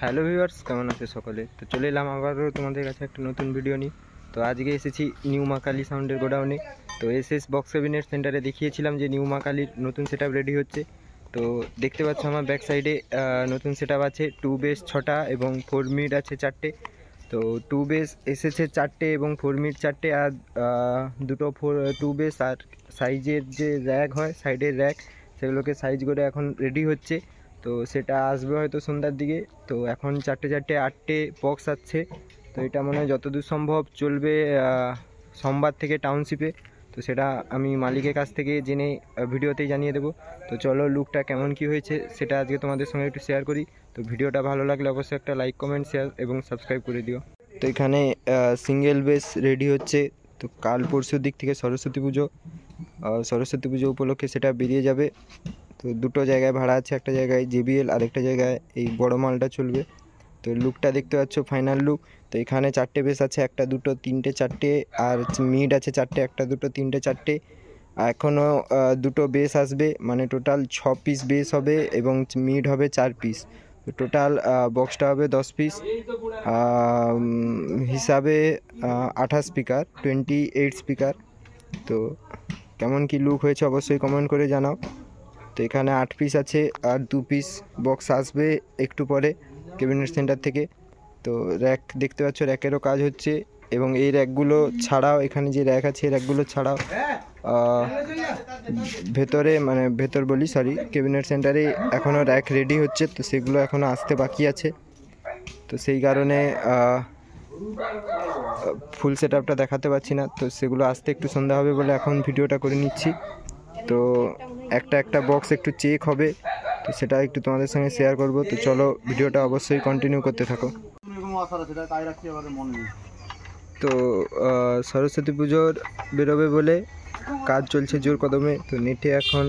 Hello viewers, কেমন আছে সকলে? তো চলে এলাম আবারও তোমাদের কাছে একটা নতুন ভিডিও নিয়ে। তো আজকে এসেছি নিউ মা কালী সাউন্ডের গোডাউনে। তো এসএস বক্স কেবিনেট সেন্টারে দেখিয়েছিলাম যে নিউ মা কালীর নতুন সেটআপ রেডি হচ্ছে। তো দেখতে পাচ্ছ আমার ব্যাক সাইডে নতুন সেটআপ আছে। 2 বেস 6টা এবং 4 মিড আছে 4টে। তো 2 বেস এসেছে 4টে এবং 4 মিড 4টে, আর দুটো 2 বেস আর সাইজের যে র্যাক হয়, সাইডের র্যাক, সেগুলোকে সাইজ করে এখন রেডি হচ্ছে। তো সেটা আসবে হয়তো সন্ধ্যার দিকে। তো এখন 8টে বক্স আসছে। তো এটা মনে হয় যতদূর সম্ভব চলবে সোমবার থেকে টাউনশিপে। তো সেটা আমি মালিকের কাছ থেকে জেনে ভিডিওতেই জানিয়ে দেবো। তো চলো, লুকটা কেমন কি হয়েছে সেটা আজকে তোমাদের সঙ্গে একটু শেয়ার করি। তো ভিডিওটা ভালো লাগলে অবশ্যই একটা লাইক, কমেন্ট, শেয়ার এবং সাবস্ক্রাইব করে দিও। তো এখানে সিঙ্গেল বেস রেডি হচ্ছে। তো কাল পরশুর দিক থেকে সরস্বতী পুজো উপলক্ষে সেটা বেরিয়ে যাবে। তো দুটো জায়গায় ভাড়া আছে, একটা জায়গায় JBL আর একটা জায়গায় এই বড় মালটা চলবে। তো লুকটা দেখতে পাচ্ছ, ফাইনাল লুক। তো এখানে 4টে বেস আছে, 1, 2, 3, 4টে, আর মিড আছে 4টে, 1, 2, 3, 4টে। এখনও দুটো বেস আসবে, মানে টোটাল 6 পিস বেস হবে এবং মিড হবে 4 পিস। তো টোটাল বক্সটা হবে 10 পিস, হিসাবে 28 স্পিকার, 28 স্পিকার। তো কেমন কি লুক হয়েছে অবশ্যই কমেন্ট করে জানাও। তো এখানে 8 পিস আছে আর 2 পিস বক্স আসবে একটু পরে ক্যাবিনেট সেন্টার থেকে। তো র্যাক দেখতে পাচ্ছ, র্যাকেরও কাজ হচ্ছে। এবং এই র্যাকগুলো ছাড়াও, এখানে যে র্যাক আছে র্যাকগুলো ছাড়াও ক্যাবিনেট সেন্টারে এখনও র্যাক রেডি হচ্ছে। তো সেগুলো এখনও আসতে বাকি আছে। তো সেই কারণে ফুল সেটআপটা দেখাতে পারছি না। তো সেগুলো আসতে একটু সন্ধ্যা হবে বলে এখন ভিডিওটা করে নিচ্ছি। তো একটা বক্স একটু চেক হবে, তো সেটা একটু তোমাদের সঙ্গে শেয়ার করব। তো চলো, ভিডিওটা অবশ্যই কন্টিনিউ করতে থাকো। তো সরস্বতী পুজোর বেরোবে বলে কাজ চলছে জোর কদমে। তো নেটে এখন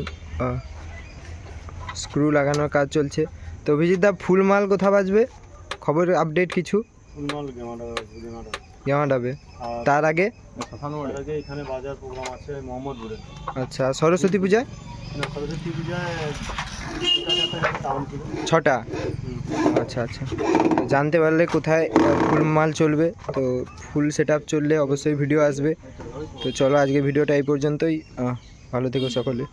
স্ক্রু লাগানোর কাজ চলছে। তো অভিজিৎদা, ফুল মাল কোথা বাজবে? খবর আপডেট কিছু? গেমাডাবে। তার আগে এখানে বাজার প্রোগ্রাম আছে মোহাম্মদপুরে। আচ্ছা, সরস্বতী পূজায় 6টা। আচ্ছা, জানতে পারলে কোথায় ফুল মাল চলবে। তো ফুল সেটআপ চললে অবশ্যই ভিডিও আসবে। তো চলো, আজকে ভিডিওটা এই পর্যন্তই। ভালো থেকো সকলে।